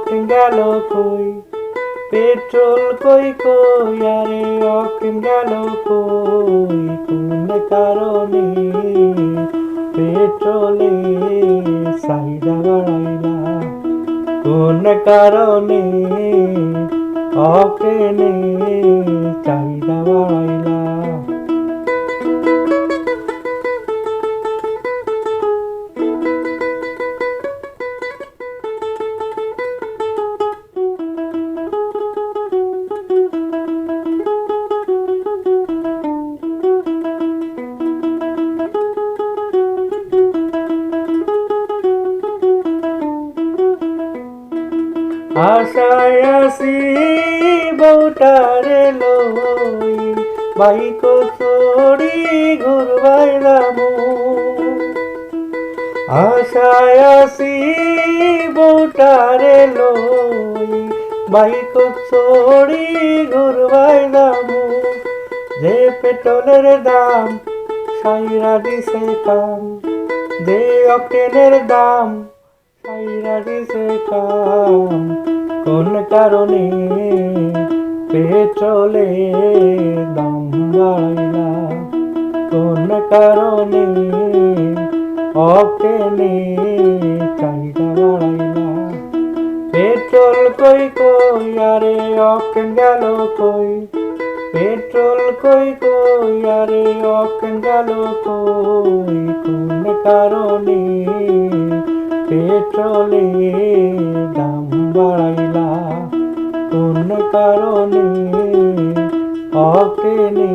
অকেন গেল কই, পেট্রোল কই কই, আরে অকেন গেল কই, কোন কারণে পেট্রোলে চাহিদা বাড়াইলা, কোন কারণে অকেনে চাহিদা বাড়াইলা। আশায় আছি বউটারে লই, বাইক চড়ি ঘুরবাইলামু। আশায় আছি বউটারে লই, বাইক চড়ি ঘুরবাইলামু। যে পেট্রোলের দাম সাইরা দিছে কাম, যে অক্টেনের দাম সাইরা দিছে কাম, কোন কারণে পেট্রোলে দাম বাড়াইলা, কোন কারণে অকেনে চাহিদা বাড়াইলা। পেট্রোল কই কই, আরে অকেন গেল কই, পেট্রোল কই কই, আরে অকেন গেল কই, কোন কারণে পেট্রোলে দাম বাড়াইলা, কোন কারণে অকেনে